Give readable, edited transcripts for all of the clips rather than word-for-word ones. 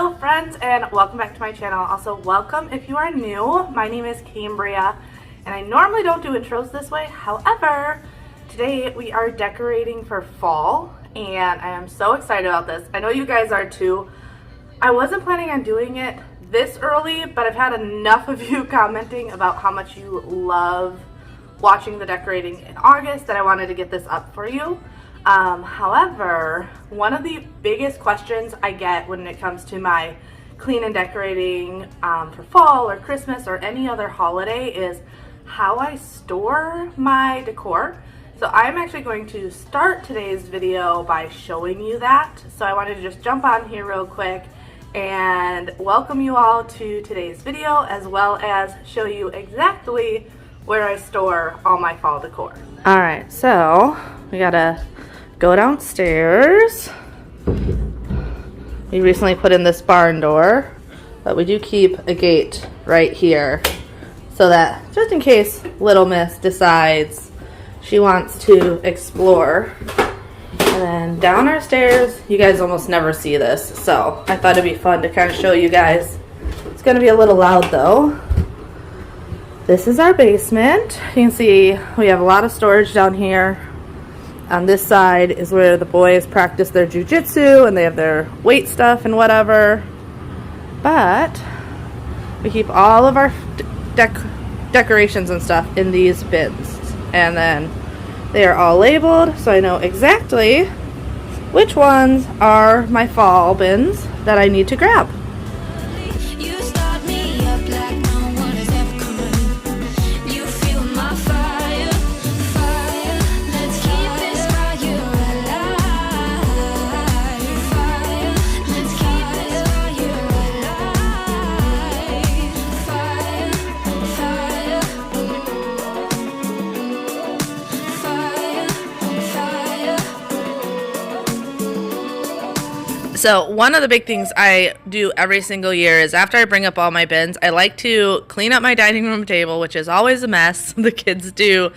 Hello friends, and welcome back to my channel. Also welcome if you are new. My name is Cambria and I normally don't do intros this way. However, today we are decorating for fall and I am so excited about this. I know you guys are too. I wasn't planning on doing it this early, but I've had enough of you commenting about how much you love watching the decorating in August that I wanted to get this up for you. However, one of the biggest questions I get when it comes to my clean and decorating for fall or Christmas or any other holiday is how I store my decor. So I'm actually going to start today's video by showing you that. So I wanted to just jump on here real quick and welcome you all to today's video, as well as show you exactly where I store all my fall decor. Alright, so we gotta go downstairs. We recently put in this barn door, but we do keep a gate right here so that just in case Little Miss decides she wants to explore. And then down our stairs, you guys almost never see this, so I thought it'd be fun to kind of show you guys. It's gonna be a little loud though. This is our basement. You can see we have a lot of storage down here. On this side is where the boys practice their jujitsu and they have their weight stuff and whatever. But we keep all of our decorations and stuff in these bins. And then they are all labeled, so I know exactly which ones are my fall bins that I need to grab. So one of the big things I do every single year is after I bring up all my bins, I like to clean up my dining room table, which is always a mess. The kids do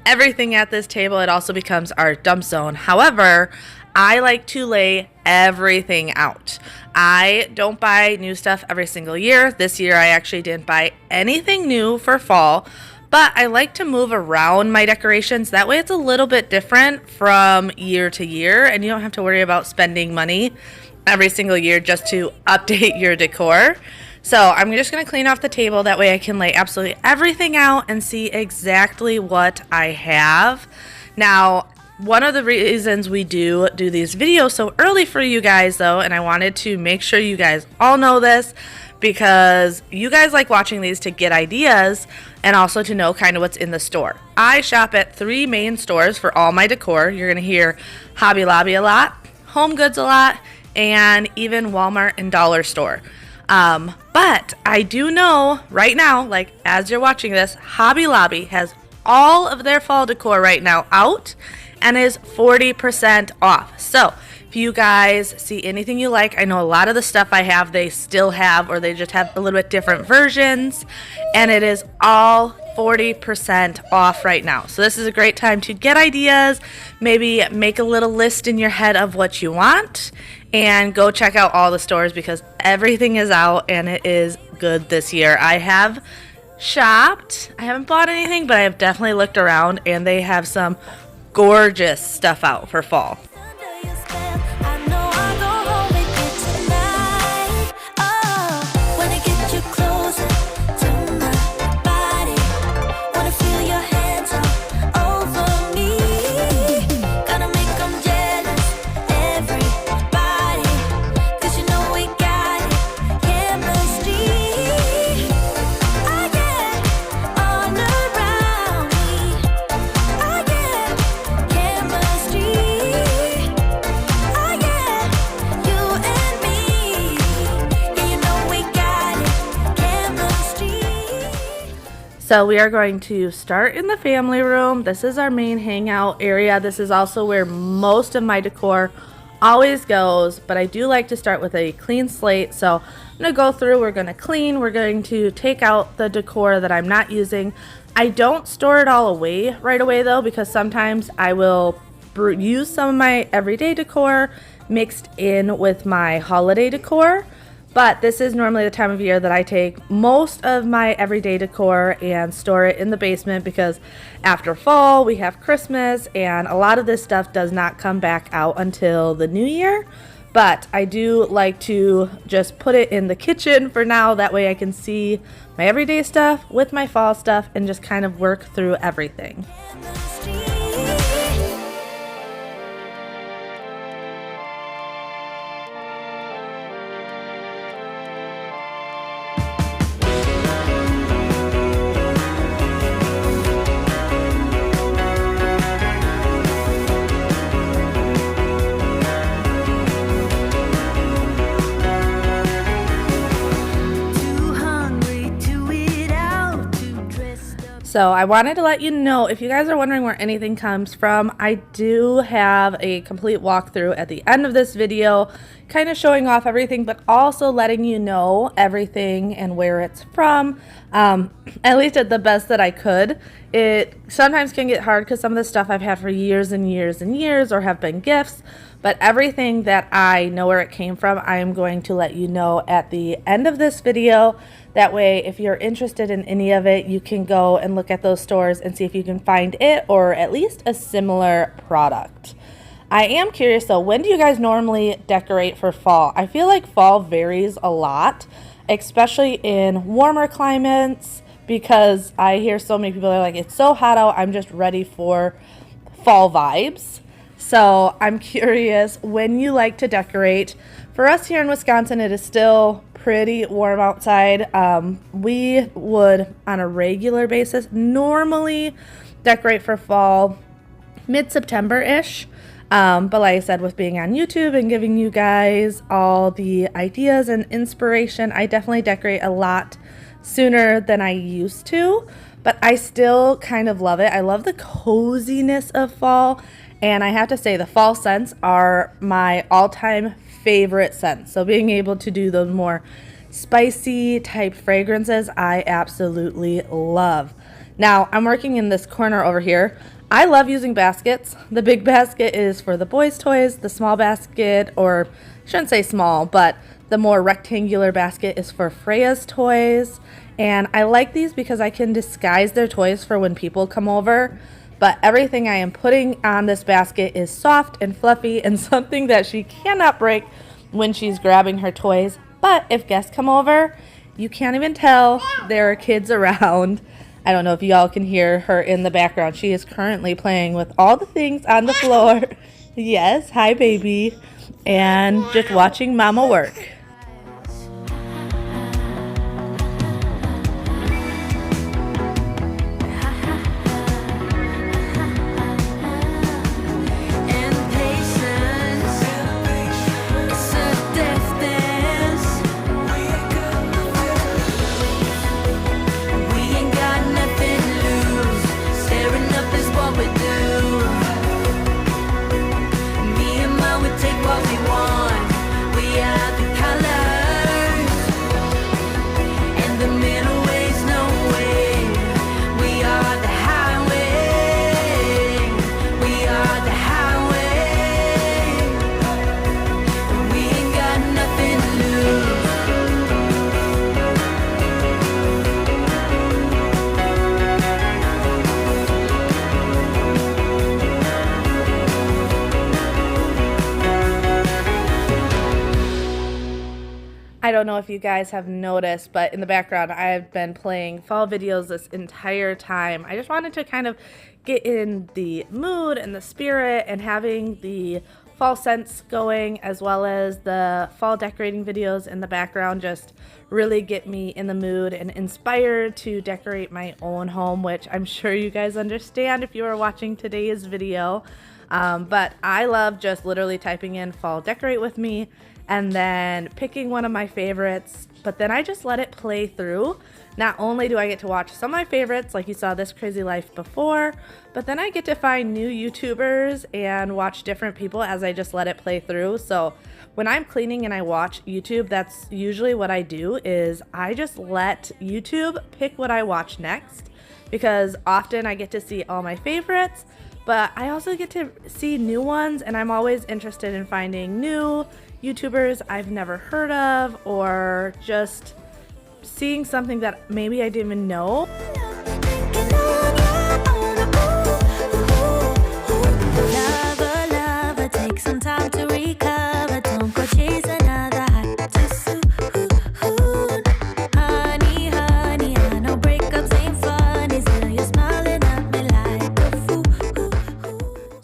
everything at this table. It also becomes our dump zone. However, I like to lay everything out. I don't buy new stuff every single year. This year I actually didn't buy anything new for fall, but I like to move around my decorations. That way it's a little bit different from year to year and you don't have to worry about spending money every single year just to update your decor. So I'm just going to clean off the table. That way I can lay absolutely everything out and see exactly what I have. Now, one of the reasons we do these videos so early for you guys though, and I wanted to make sure you guys all know this because you guys like watching these to get ideas and also to know kind of what's in the store. I shop at 3 main stores for all my decor. You're going to hear Hobby Lobby a lot, Home Goods a lot, and even Walmart and Dollar Store. But I do know right now, like as you're watching this, Hobby Lobby has all of their fall decor right now out and is 40% off. So if you guys see anything you like, I know a lot of the stuff I have they still have, or they just have a little bit different versions, and it is all 40% off right now. So this is a great time to get ideas, maybe make a little list in your head of what you want, and go check out all the stores because everything is out and it is good this year. I have shopped. I haven't bought anything, but I have definitely looked around and they have some gorgeous stuff out for fall. So we are going to start in the family room. This is our main hangout area. This is also where most of my decor always goes, but I do like to start with a clean slate. So I'm going to go through, we're going to clean, we're going to take out the decor that I'm not using. I don't store it all away right away though, because sometimes I will use some of my everyday decor mixed in with my holiday decor. But this is normally the time of year that I take most of my everyday decor and store it in the basement, because after fall we have Christmas and a lot of this stuff does not come back out until the new year. But I do like to just put it in the kitchen for now. That way I can see my everyday stuff with my fall stuff and just kind of work through everything. So I wanted to let you know, if you guys are wondering where anything comes from, I do have a complete walkthrough at the end of this video, kind of showing off everything, but also letting you know everything and where it's from, at least at the best that I could. It sometimes can get hard because some of the stuff I've had for years and years and years or have been gifts, but everything that I know where it came from, I am going to let you know at the end of this video. That way, if you're interested in any of it, you can go and look at those stores and see if you can find it or at least a similar product. I am curious though, when do you guys normally decorate for fall? I feel like fall varies a lot, especially in warmer climates, because I hear so many people are like, it's so hot out, I'm just ready for fall vibes. So I'm curious when you like to decorate. For us here in Wisconsin, it is still pretty warm outside. We would, on a regular basis, normally decorate for fall mid-September-ish. But like I said, with being on YouTube and giving you guys all the ideas and inspiration, I definitely decorate a lot sooner than I used to. But I still kind of love it. I love the coziness of fall. And I have to say, the fall scents are my all-time favorite scents. So being able to do those more spicy type fragrances, I absolutely love. Now, I'm working in this corner over here. I love using baskets. The big basket is for the boys' toys. The small basket, or I shouldn't say small, but the more rectangular basket is for Freya's toys. And I like these because I can disguise their toys for when people come over. But everything I am putting on this basket is soft and fluffy and something that she cannot break when she's grabbing her toys. But if guests come over, you can't even tell there are kids around. I don't know if y'all can hear her in the background. She is currently playing with all the things on the floor. Yes, hi baby. And just watching mama work. I don't know if you guys have noticed, but in the background, I've been playing fall videos this entire time. I just wanted to kind of get in the mood and the spirit and having the fall scents going, as well as the fall decorating videos in the background just really get me in the mood and inspired to decorate my own home, which I'm sure you guys understand if you are watching today's video. But I love just literally typing in fall decorate with me and then picking one of my favorites, but then I just let it play through. Not only do I get to watch some of my favorites, like you saw This Crazy Life before, but then I get to find new YouTubers and watch different people as I just let it play through. So when I'm cleaning and I watch YouTube, that's usually what I do, is I just let YouTube pick what I watch next, because often I get to see all my favorites, but I also get to see new ones, and I'm always interested in finding new YouTubers I've never heard of, or just seeing something that maybe I didn't even know.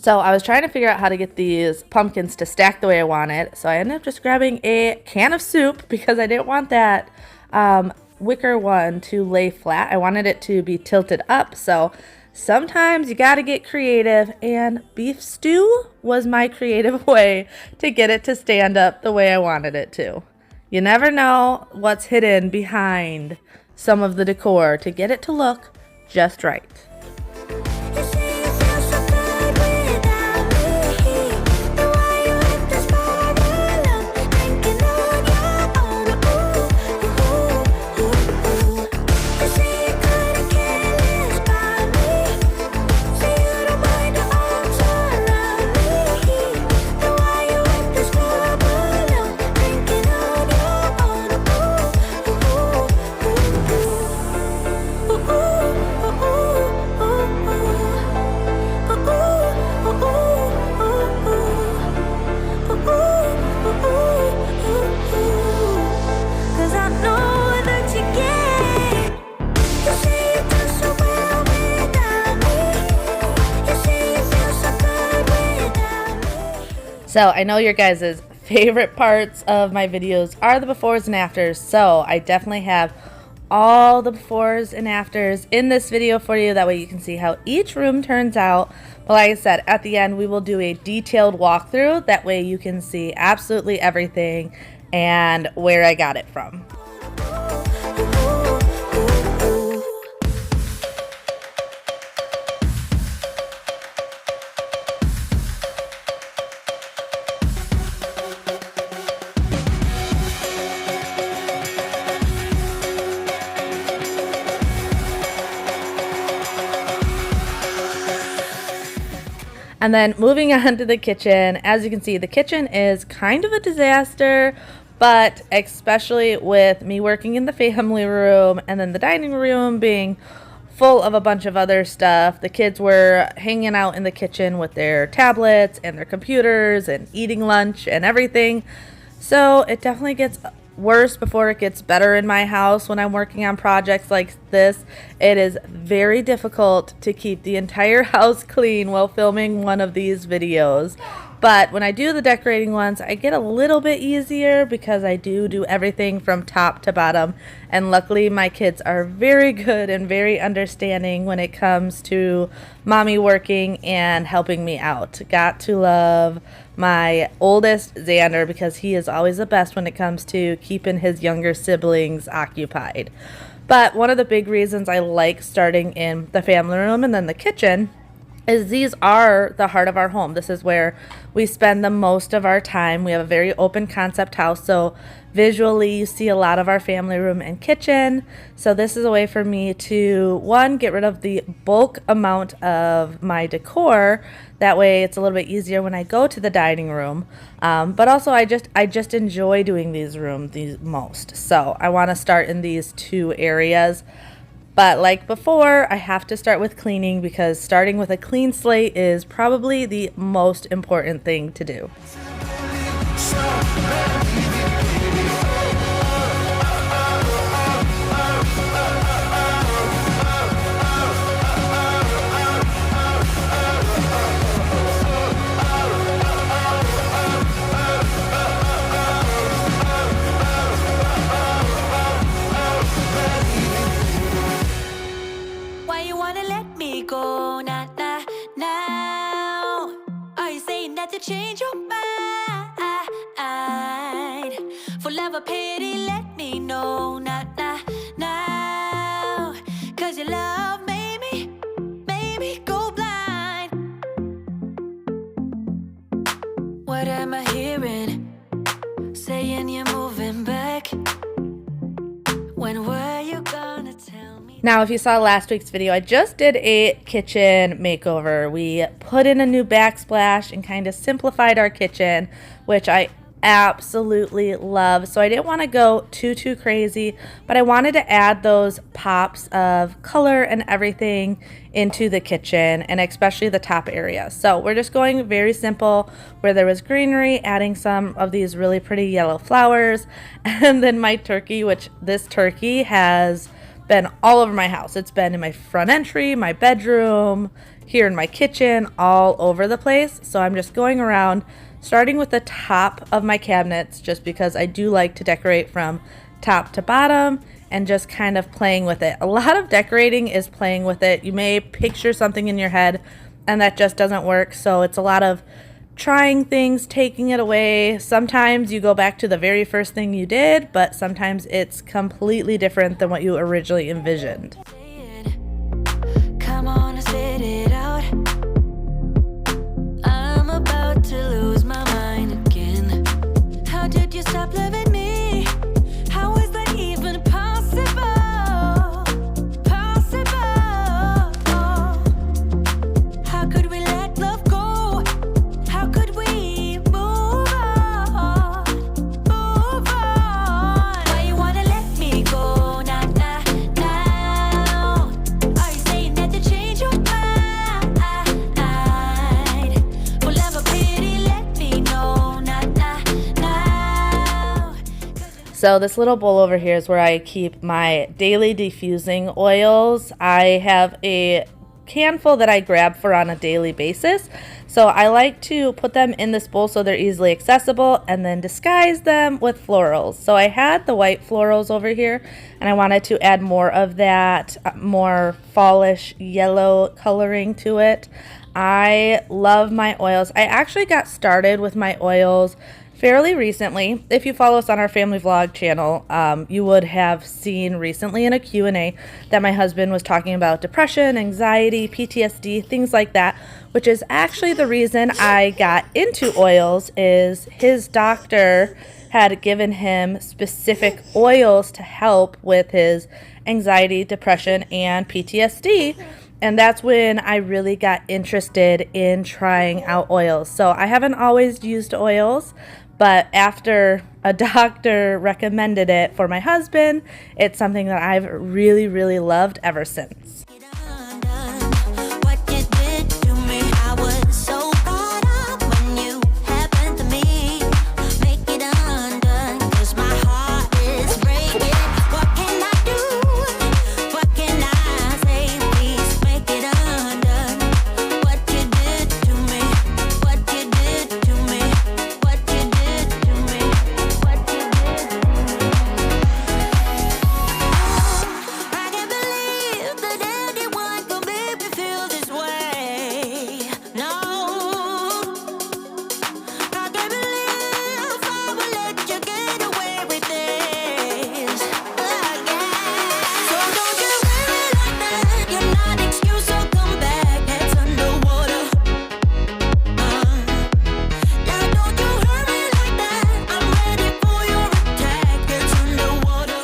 So I was trying to figure out how to get these pumpkins to stack the way I wanted. So I ended up just grabbing a can of soup because I didn't want that wicker one to lay flat. I wanted it to be tilted up. So sometimes you got to get creative, and beef stew was my creative way to get it to stand up the way I wanted it to. You never know what's hidden behind some of the decor to get it to look just right. So I know your guys' favorite parts of my videos are the befores and afters, so I definitely have all the befores and afters in this video for you. That way you can see how each room turns out. But like I said, at the end we will do a detailed walkthrough. That way you can see absolutely everything and where I got it from. And then moving on to the kitchen, as you can see, the kitchen is kind of a disaster, but especially with me working in the family room and then the dining room being full of a bunch of other stuff, the kids were hanging out in the kitchen with their tablets and their computers and eating lunch and everything. So it definitely gets worse before it gets better in my house when I'm working on projects like this. It is very difficult to keep the entire house clean while filming one of these videos. But when I do the decorating ones, I get a little bit easier because I do everything from top to bottom. And luckily my kids are very good and very understanding when it comes to mommy working and helping me out. Got to love my oldest, Xander, because he is always the best when it comes to keeping his younger siblings occupied. But one of the big reasons I like starting in the family room and then the kitchen is these are the heart of our home. This is where we spend the most of our time. We have a very open concept house, so visually you see a lot of our family room and kitchen. So this is a way for me to, one, get rid of the bulk amount of my decor. That way it's a little bit easier when I go to the dining room. But also I just enjoy doing these rooms the most. So I want to start in these two areas. But like before, I have to start with cleaning because starting with a clean slate is probably the most important thing to do. Change your mind for love or pity, let me know now, cause your love made me go blind. What am I hearing? Saying you're moving back. When were you gonna tell me? Now, if you saw last week's video, I just did a kitchen makeover. We put in a new backsplash and kind of simplified our kitchen, which I absolutely love. So I didn't want to go too crazy, but I wanted to add those pops of color and everything into the kitchen, and especially the top area. So we're just going very simple, where there was greenery, adding some of these really pretty yellow flowers. And then my turkey, which this turkey has been all over my house. It's been in my front entry, my bedroom, here in my kitchen, all over the place. So I'm just going around, starting with the top of my cabinets, just because I do like to decorate from top to bottom, and just kind of playing with it. A lot of decorating is playing with it. You may picture something in your head and that just doesn't work. So it's a lot of trying things, taking it away. Sometimes you go back to the very first thing you did, but sometimes it's completely different than what you originally envisioned. Come on and spit it out. I'm about to lose my mind again. How did you stop loving me? How is that even possible? How could we let love go? How could we move on? Why you wanna let me go? Now. Are you saying that to change your mind? Well, have a pity, let me know now. So this little bowl over here is where I keep my daily diffusing oils. I have a handful that I grab for on a daily basis. So I like to put them in this bowl so they're easily accessible, and then disguise them with florals. So I had the white florals over here, and I wanted to add more of that more fallish yellow coloring to it. I love my oils. I actually got started with my oils fairly recently. If you follow us on our family vlog channel, you would have seen recently in a Q&A that my husband was talking about depression, anxiety, PTSD, things like that, which is actually the reason I got into oils. Is his doctor had given him specific oils to help with his anxiety, depression, and PTSD. And that's when I really got interested in trying out oils. So I haven't always used oils, but after a doctor recommended it for my husband, it's something that I've really loved ever since. What you did to me, I was so caught up when you happened to me. Make it undone, 'cause my heart is breaking. What can I do? What can I say? Please make it undone. What you did to me, what you did to me, what you did to me, what you did to me. I can't believe that anyone could make me feel this way. No, I can't believe I will let you get away with this again. So don't you worry like that. You're not excuse, so come back. Heads underwater. Now don't you hurry like that. I'm ready for your attack. Heads underwater.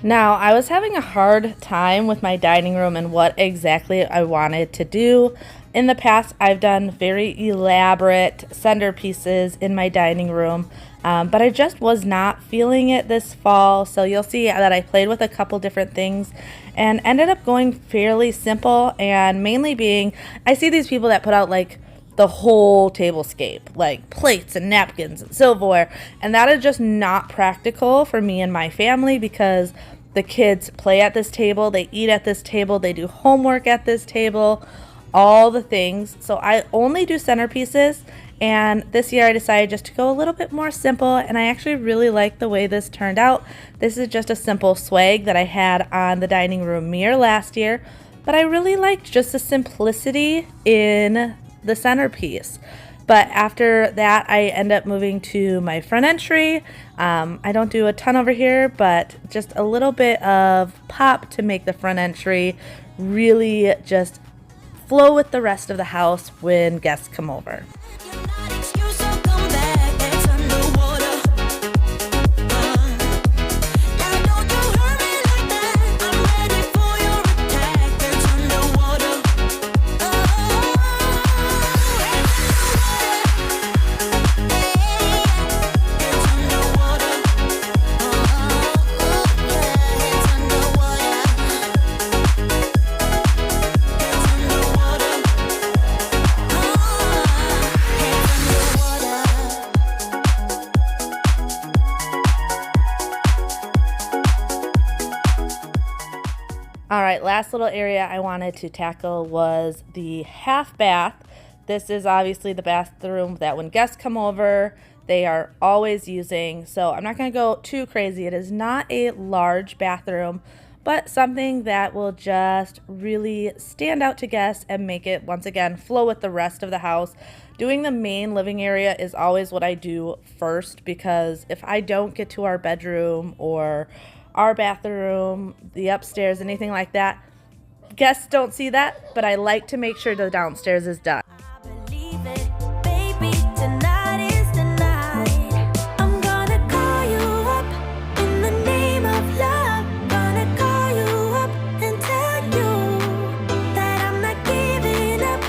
Now, I was having a hard time with my dining room and what exactly I wanted to do. In the past, I've done very elaborate centerpieces in my dining room, but I just was not feeling it this fall. So you'll see that I played with a couple different things and ended up going fairly simple, and mainly being, I see these people that put out like the whole tablescape, like plates and napkins and silverware, and that is just not practical for me and my family, because the kids play at this table, they eat at this table, they do homework at this table, all the things. So I only do centerpieces, and this year I decided just to go a little bit more simple, and I actually really like the way this turned out. This is just a simple swag that I had on the dining room mirror last year, but I really liked just the simplicity in the centerpiece. But after that, I end up moving to my front entry. I don't do a ton over here, but just a little bit of pop to make the front entry really just flow with the rest of the house when guests come over. You're not excuse, so come back. Heads underwater. Now don't you hurry like that. I'm ready for your attack. Heads underwater. Heads underwater. All right, last little area I wanted to tackle was the half bath. This is obviously the bathroom that when guests come over, they are always using. So I'm not going to go too crazy. It is not a large bathroom, but something that will just really stand out to guests and make it, once again, flow with the rest of the house. Doing the main living area is always what I do first, because if I don't get to our bedroom or our bathroom, the upstairs, anything like that, guests don't see that, but I like to make sure the downstairs is done. Believe it, baby, tonight is the night. I'm gonna call you up in the name of love. Gonna call you up and tell you that I'm not giving up.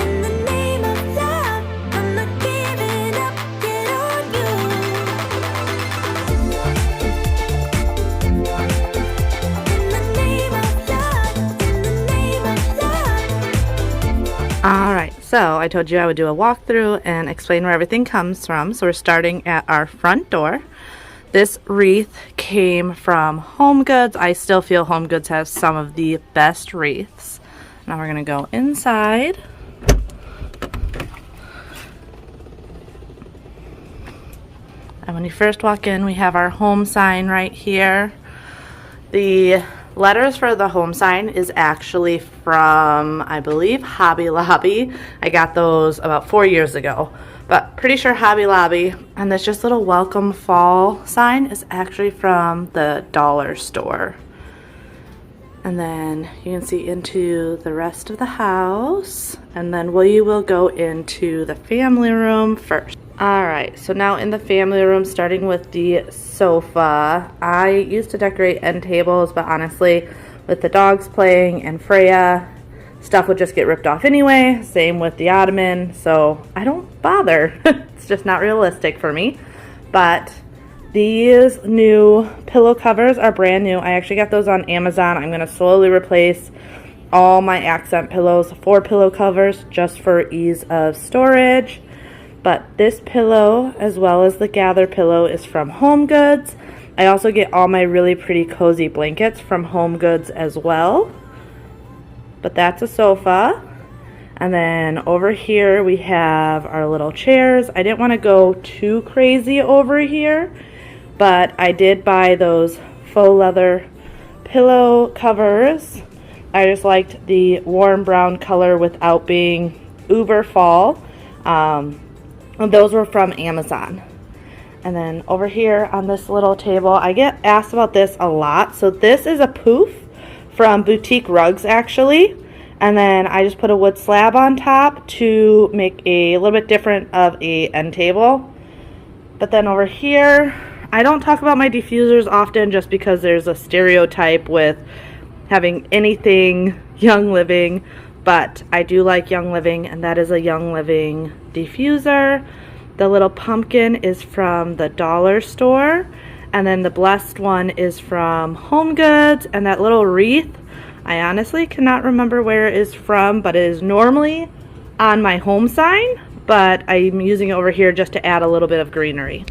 In the name of love, I'm not giving up. Get on you. In the name of love, in the name of love. All right, so I told you I would do a walkthrough and explain where everything comes from. So we're starting at our front door. This wreath came from Home Goods. I still feel Home Goods has some of the best wreaths. Now we're gonna go inside. And when you first walk in, we have our home sign right here. The letters for the home sign is actually from, I believe, Hobby Lobby. I got those about 4 years ago, but pretty sure Hobby Lobby. And this just little welcome fall sign is actually from the dollar store. And then you can see into the rest of the house. And then we will go into the family room first. Alright, so now in the family room, starting with the sofa. I used to decorate end tables, but honestly, with the dogs playing and Freya, stuff would just get ripped off anyway. Same with the ottoman, so I don't bother. It's just not realistic for me. But these new pillow covers are brand new. I actually got those on Amazon. I'm going to slowly replace all my accent pillows for pillow covers just for ease of storage. But this pillow, as well as the Gather pillow, is from Home Goods. I also get all my really pretty cozy blankets from Home Goods as well. But that's a sofa. And then over here we have our little chairs. I didn't want to go too crazy over here, but I did buy those faux leather pillow covers. I just liked the warm brown color without being uber fall. And those were from Amazon. And then over here on this little table, I get asked about this a lot. So this is a poof from Boutique Rugs, actually. And then I just put a wood slab on top to make a little bit different of a end table. But then over here, I don't talk about my diffusers often just because there's a stereotype with having anything Young Living. But I do like Young Living, and that is a Young Living diffuser. The little pumpkin is from the dollar store, and then the blessed one is from Home Goods. And that little wreath, I honestly cannot remember where it is from, but it is normally on my home sign, but I'm using it over here just to add a little bit of greenery.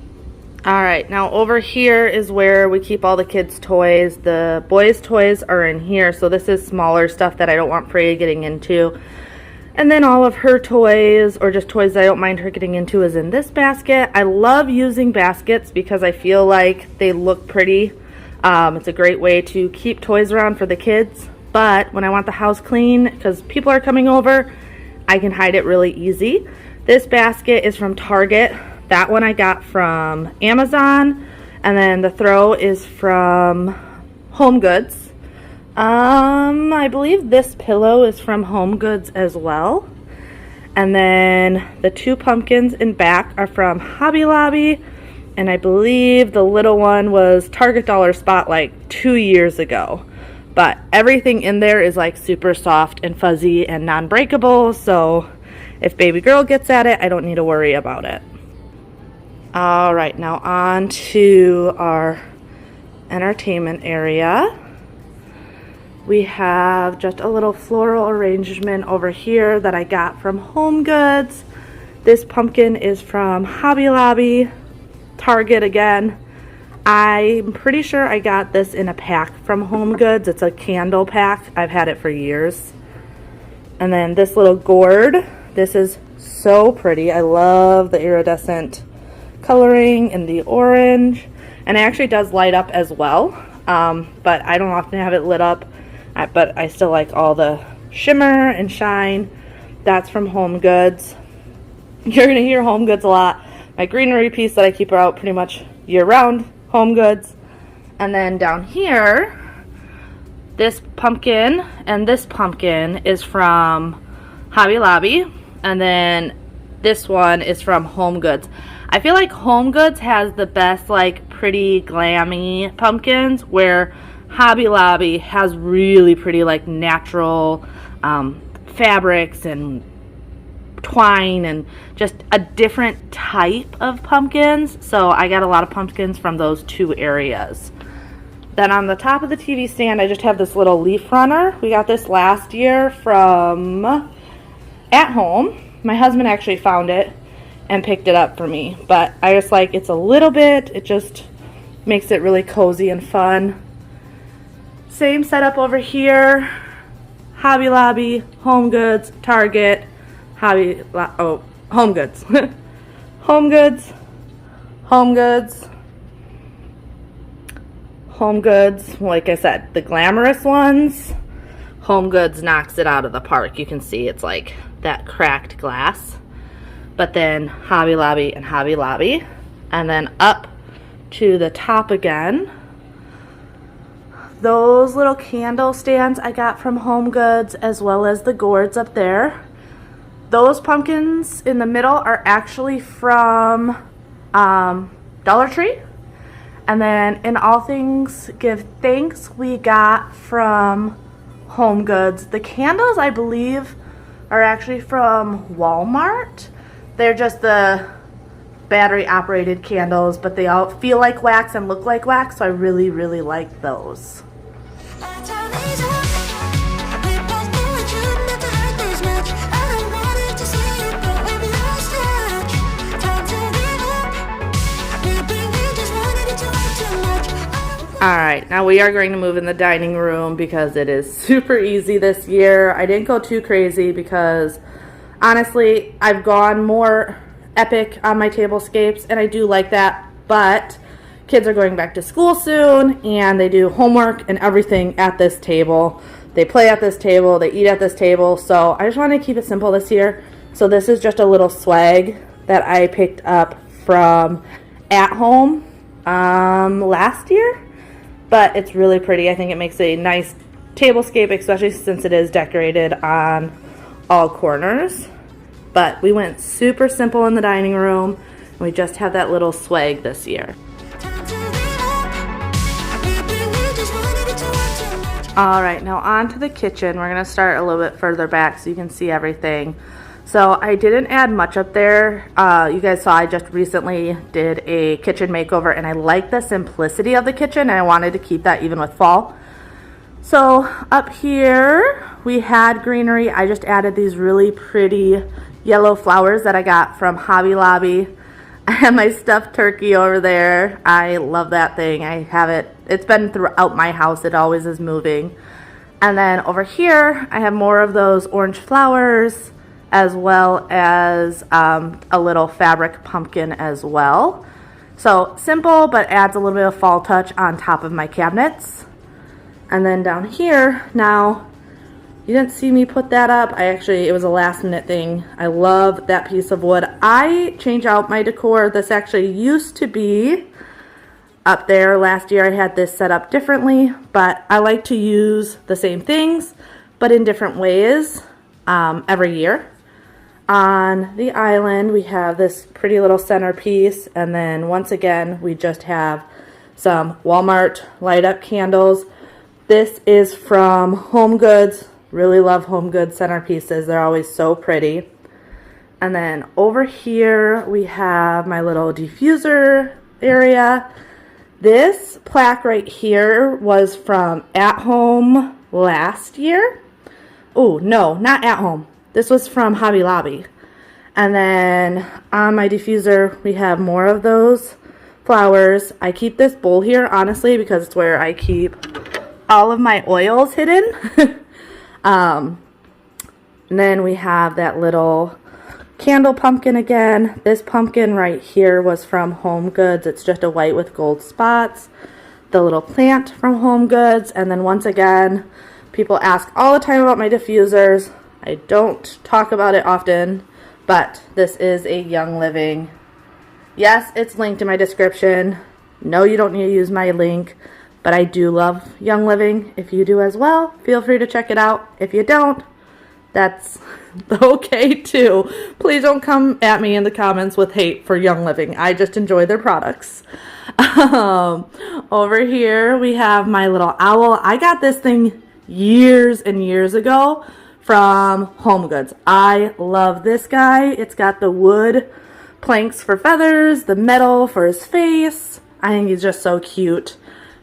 Alright, now over here is where we keep all the kids' toys. The boys' toys are in here, so this is smaller stuff that I don't want Freya getting into. And then all of her toys, or just toys I don't mind her getting into, is in this basket. I love using baskets because I feel like they look pretty. It's a great way to keep toys around for the kids. But when I want the house clean, because people are coming over, I can hide it really easy. This basket is from Target. That one I got from Amazon. And then the throw is from Home Goods. I believe this pillow is from Home Goods as well. And then the two pumpkins in back are from Hobby Lobby. And I believe the little one was Target Dollar Spot like 2 years ago. But everything in there is like super soft and fuzzy and non-breakable. So if baby girl gets at it, I don't need to worry about it. All right, now on to our entertainment area. We have just a little floral arrangement over here that I got from Home Goods. This pumpkin is from Hobby Lobby, Target again. I'm pretty sure I got this in a pack from Home Goods. It's a candle pack. I've had it for years. And then this little gourd. This is so pretty. I love the iridescent coloring and the orange. And it actually does light up as well. But I don't often have it lit up. But I still like all the shimmer and shine. That's from Home Goods. You're going to hear Home Goods a lot. My greenery piece that I keep out pretty much year round. Home Goods. And then down here, this pumpkin and this pumpkin is from Hobby Lobby, and then this one is from Home Goods. I feel like Home Goods has the best like pretty glammy pumpkins, where Hobby Lobby has really pretty like natural fabrics and twine and just a different type of pumpkins. So I got a lot of pumpkins from those two areas. Then on the top of the TV stand, I just have this little leaf runner. We got this last year from At Home. My husband actually found it and picked it up for me, but I just like it's a little bit, it just makes it really cozy and fun. Same setup over here. Hobby Lobby, Home Goods, Target, Home Goods. Home Goods, Home Goods, Home Goods. Like I said, the glamorous ones, Home Goods knocks it out of the park. You can see it's like that cracked glass. But then Hobby Lobby and Hobby Lobby. And then up to the top again. Those little candle stands I got from Home Goods, as well as the gourds up there. Those pumpkins in the middle are actually from Dollar Tree. And then in All Things Give Thanks, we got from Home Goods. The candles, I believe, are actually from Walmart. They're just the battery operated candles, but they all feel like wax and look like wax, so I really, really like those. Alright, now we are going to move in the dining room because it is super easy this year. I didn't go too crazy because honestly, I've gone more epic on my tablescapes, and I do like that, but kids are going back to school soon, and they do homework and everything at this table. They play at this table, they eat at this table, so I just want to keep it simple this year. So this is just a little swag that I picked up from At Home last year, but it's really pretty. I think it makes a nice tablescape, especially since it is decorated on all corners. But we went super simple in the dining room. We just have that little swag this year. Alright, now on to the kitchen. We're going to start a little bit further back so you can see everything. So I didn't add much up there. You guys saw I just recently did a kitchen makeover, and I like the simplicity of the kitchen, and I wanted to keep that even with fall. So up here we had greenery. I just added these really pretty yellow flowers that I got from Hobby Lobby. I have my stuffed turkey over there. I love that thing. I have it. It's been throughout my house. It always is moving. And then over here I have more of those orange flowers, as well as a little fabric pumpkin as well. So simple, but adds a little bit of fall touch on top of my cabinets. And then down here, now you didn't see me put that up. It was a last minute thing. I love that piece of wood. I change out my decor. This actually used to be up there. Last year I had this set up differently, but I like to use the same things, but in different ways every year. On the island, we have this pretty little centerpiece, and then once again, we just have some Walmart light up candles. This is from Home Goods. Really love Home Goods centerpieces. They're always so pretty. And then over here, we have my little diffuser area. This plaque right here was from At Home last year. Oh, no, not At Home. This was from Hobby Lobby. And then on my diffuser, we have more of those flowers. I keep this bowl here, honestly, because it's where I keep all of my oils hidden. And then we have that little candle pumpkin again. This pumpkin right here was from Home Goods. It's just a white with gold spots. The little plant from Home Goods. And then once again, people ask all the time about my diffusers. I don't talk about it often, but this is a Young Living. Yes, it's linked in my description. No, you don't need to use my link, but I do love Young Living. If you do as well, feel free to check it out. If you don't, that's okay too. Please don't come at me in the comments with hate for Young Living. I just enjoy their products. Over here we have my little owl. I got this thing years and years ago from Home Goods. I love this guy. It's got the wood planks for feathers, the metal for his face. I think he's just so cute.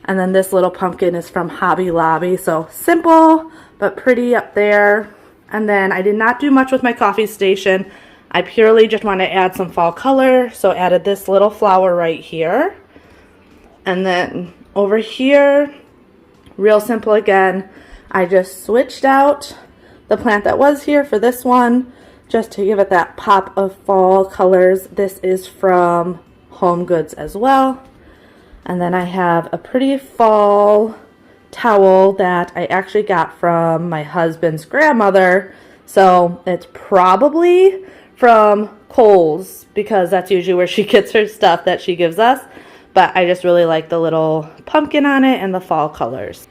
And then this little pumpkin is from Hobby Lobby. So simple, but pretty up there. And then I did not do much with my coffee station. I purely just want to add some fall color. So added this little flower right here. And then over here, real simple again. I just switched out the plant that was here for this one, just to give it that pop of fall colors. This is from Home Goods as well. And then I have a pretty fall towel that I actually got from my husband's grandmother. So it's probably from Kohl's, because that's usually where she gets her stuff that she gives us. But I just really like the little pumpkin on it and the fall colors.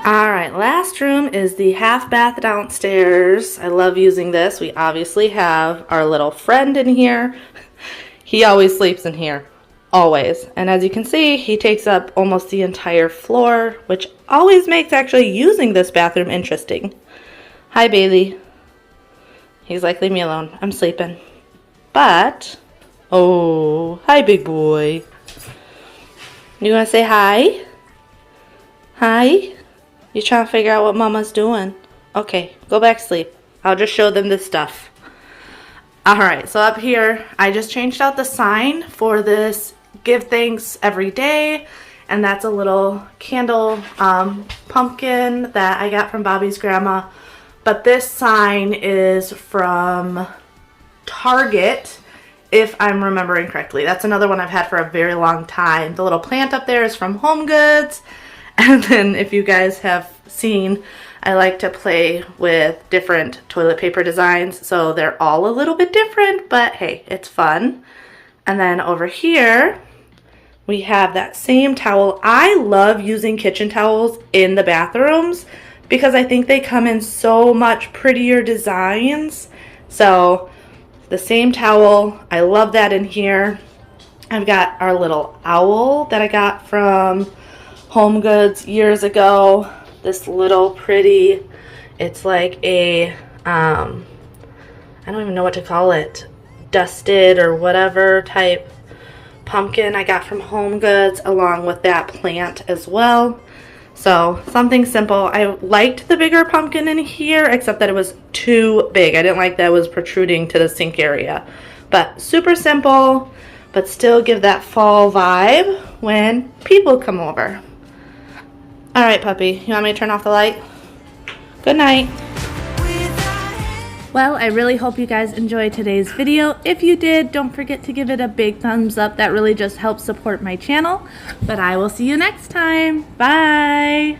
Alright, last room is the half bath downstairs. I love using this. We obviously have our little friend in here. He always sleeps in here. Always. And as you can see, he takes up almost the entire floor, which always makes actually using this bathroom interesting. Hi, Bailey. He's like, leave me alone. I'm sleeping. But, oh, hi, big boy. You want to say hi? Hi? You trying to figure out what Mama's doing? Okay, go back to sleep. I'll just show them this stuff. Alright, so up here, I just changed out the sign for this Give Thanks Every Day. And that's a little candle pumpkin that I got from Bobby's grandma. But this sign is from Target, if I'm remembering correctly. That's another one I've had for a very long time. The little plant up there is from Home Goods. And then if you guys have seen, I like to play with different toilet paper designs. So they're all a little bit different, but hey, it's fun. And then over here, we have that same towel. I love using kitchen towels in the bathrooms because I think they come in so much prettier designs. So the same towel, I love that in here. I've got our little owl that I got from Home Goods years ago. This little pretty, it's like a, I don't even know what to call it, dusted or whatever type pumpkin I got from Home Goods, along with that plant as well. So something simple. I liked the bigger pumpkin in here, except that it was too big. I didn't like that it was protruding to the sink area. But super simple, but still give that fall vibe when people come over. Alright, puppy, you want me to turn off the light? Good night. Well, I really hope you guys enjoyed today's video. If you did, don't forget to give it a big thumbs up. That really just helps support my channel. But I will see you next time. Bye!